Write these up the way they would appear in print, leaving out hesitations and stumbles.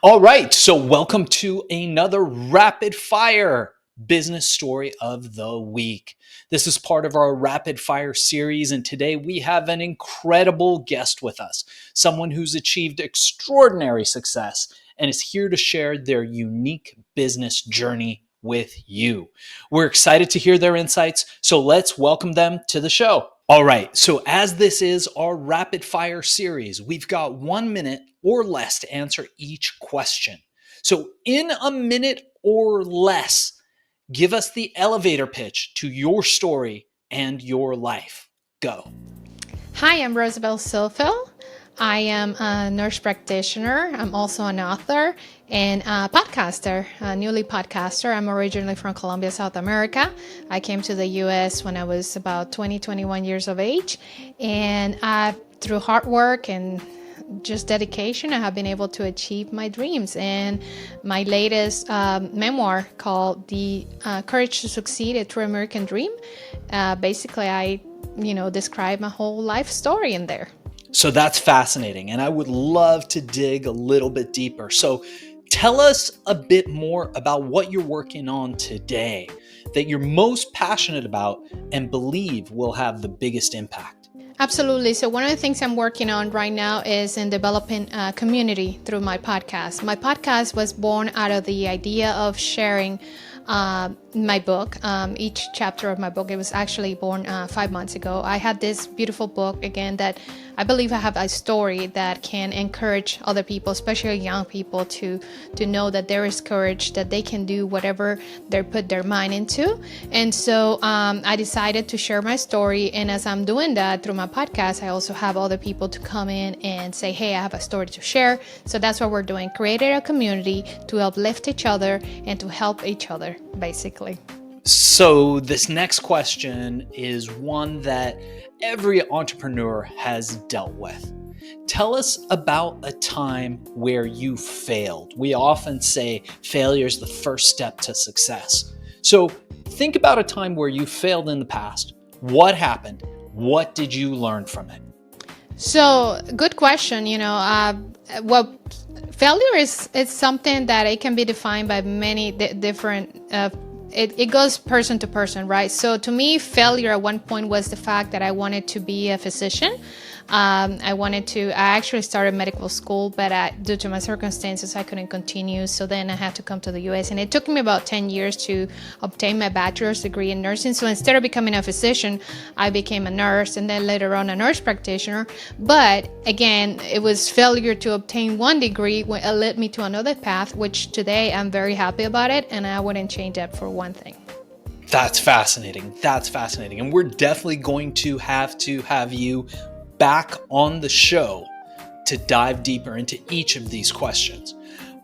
All right, so welcome to another rapid fire business story of the week. This is part of our rapid fire series, and today we have an incredible guest with us, someone who's achieved extraordinary success and is here to share their unique business journey with you. We're excited to hear their insights, so let's welcome them to the show. All right, so as this is our rapid fire series, we've got 1 minute or less to answer each question. So, in a minute or less, give us the elevator pitch to your story and your life. Go. Hi, I'm Rosabel Zohfeld. I am a nurse practitioner. I'm also an author and a podcaster, a newly podcaster. I'm originally from Colombia, South America. I came to the US when I was about 21 years of age. And through hard work and just dedication, I have been able to achieve my dreams. And my latest memoir called The Courage to Succeed, A True American Dream. Basically, I describe my whole life story in there. So that's fascinating, and I would love to dig a little bit deeper. So tell us a bit more about what you're working on today that you're most passionate about and believe will have the biggest impact. Absolutely. So one of the things I'm working on right now is in developing a community through my podcast. My podcast was born out of the idea of sharing my book, each chapter of my book. It was actually born 5 months ago. I had this beautiful book, again, that I believe I have a story that can encourage other people, especially young people, to know that there is courage, that they can do whatever they put their mind into. And so I decided to share my story. And as I'm doing that through my podcast, I also have other people to come in and say, hey, I have a story to share. So that's what we're doing, created a community to uplift each other and to help each other, basically. So this next question is one that every entrepreneur has dealt with. Tell us about a time where you failed. We often say failure is the first step to success. So think about a time where you failed in the past. What happened? What did you learn from it? So, good question. Well, failure is it's something that it can be defined by many different. It goes person to person, right? So, to me, failure at one point was the fact that I wanted to be a physician. I actually started medical school, but due to my circumstances, I couldn't continue. So then I had to come to the US, and it took me about 10 years to obtain my bachelor's degree in nursing. So instead of becoming a physician, I became a nurse, and then later on a nurse practitioner. But again, it was failure to obtain one degree when it led me to another path, which today I'm very happy about it, and I wouldn't change that for one thing. That's fascinating. That's fascinating. And we're definitely going to have you back on the show to dive deeper into each of these questions.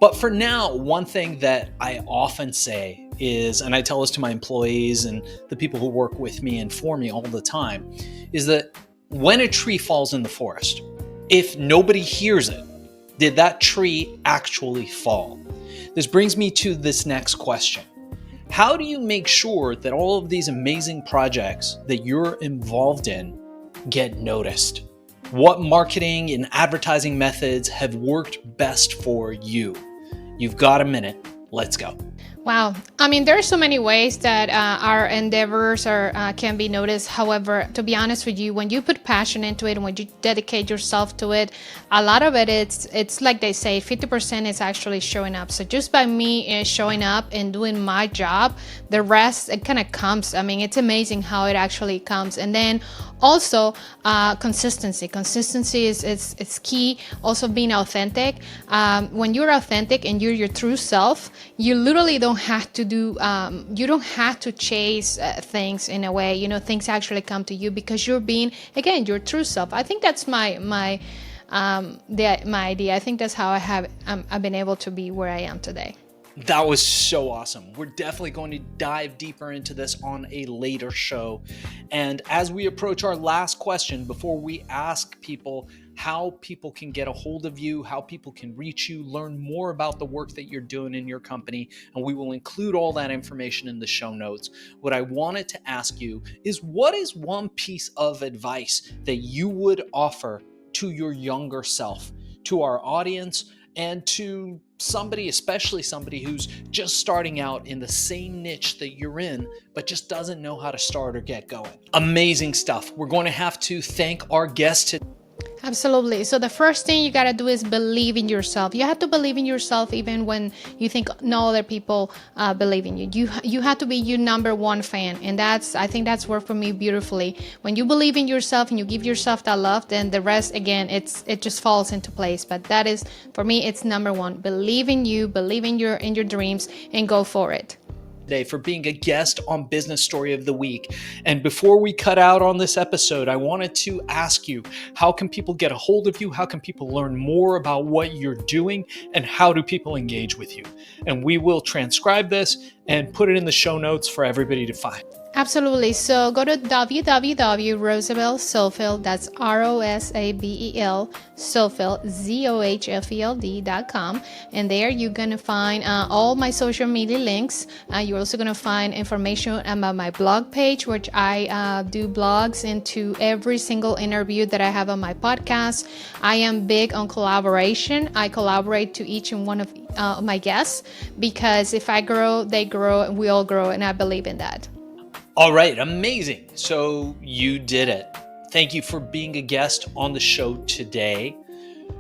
But for now, one thing that I often say is, and I tell this to my employees and the people who work with me and for me all the time, is that when a tree falls in the forest, if nobody hears it, did that tree actually fall? This brings me to this next question. How do you make sure that all of these amazing projects that you're involved in get noticed? What marketing and advertising methods have worked best for you? You've got a minute. Let's go. Wow. I mean, there are so many ways that our endeavors can be noticed. However, to be honest with you, when you put passion into it and when you dedicate yourself to it, a lot of it, it's like they say, 50% is actually showing up. So just by me showing up and doing my job, the rest, it kind of comes. I mean, it's amazing how it actually comes. And then also consistency. Consistency is key. Also being authentic. When you're authentic and you're your true self, you literally don't have to you don't have to chase things in a way. Things actually come to you because you're being, again, your true self. I think that's my idea. I think that's how I've been able to be where I am today. That was so awesome. We're definitely going to dive deeper into this on a later show. And as we approach our last question, before we ask people how people can get a hold of you, how people can reach you, learn more about the work that you're doing in your company, and we will include all that information in the show notes. What I wanted to ask you is, what is one piece of advice that you would offer to your younger self, to our audience, and to somebody, especially somebody who's just starting out in the same niche that you're in, but just doesn't know how to start or get going. Amazing stuff. We're going to have to thank our guest today. Absolutely. So the first thing you got to do is believe in yourself. You have to believe in yourself even when you think no other people believe in you. You have to be your number one fan. And I think that's worked for me beautifully. When you believe in yourself and you give yourself that love, then the rest, again, it just falls into place. But that is, for me, it's number one. Believe in you, believe in your dreams, and go for it. Today for being a guest on Business Story of the Week. And before we cut out on this episode, I wanted to ask you, how can people get a hold of you? How can people learn more about what you're doing? And how do people engage with you? And we will transcribe this and put it in the show notes for everybody to find. Absolutely. So go to www.Rosabel Zohfeld, that's Rosabel Zohfeld, Zohfeld.com. And there you're going to find all my social media links. You're also going to find information about my blog page, which I do blogs into every single interview that I have on my podcast. I am big on collaboration. I collaborate to each and one of my guests, because if I grow, they grow, and we all grow, and I believe in that. All right, amazing. So you did it. Thank you for being a guest on the show today.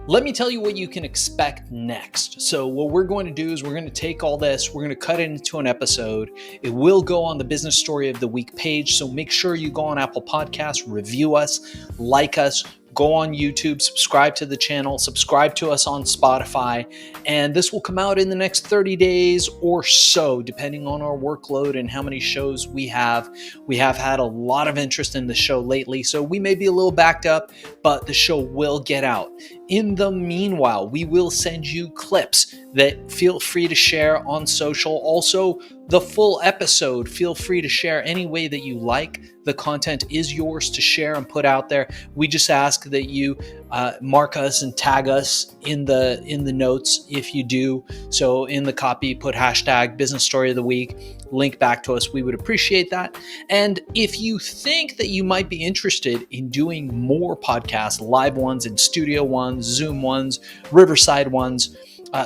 Let me tell you what you can expect next. So what we're going to do is we're going to take all this, we're going to cut it into an episode. It will go on the Business Story of the Week page. So make sure you go on Apple Podcasts, review us, like us, go on YouTube, subscribe to the channel, subscribe to us on Spotify, and this will come out in the next 30 days or so, depending on our workload and how many shows we have. We have had a lot of interest in the show lately, so we may be a little backed up, but the show will get out. In the meanwhile, we will send you clips that feel free to share on social. Also, the full episode, feel free to share any way that you like. The content is yours to share and put out there. We just ask that you mark us and tag us in the notes if you do. So in the copy, put hashtag Business Story of the Week, link back to us. We would appreciate that. And if you think that you might be interested in doing more podcasts, live ones and studio ones, Zoom ones, Riverside ones,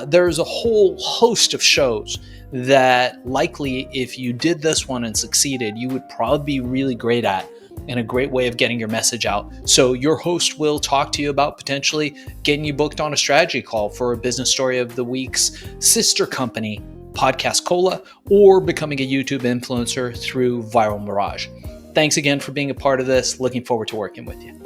there's a whole host of shows that likely, if you did this one and succeeded, you would probably be really great at, and a great way of getting your message out. So your host will talk to you about potentially getting you booked on a strategy call for a Business Story of the Week's sister company, Podcast Cola, or becoming a YouTube influencer through Viral Mirage. Thanks again for being a part of this. Looking forward to working with you.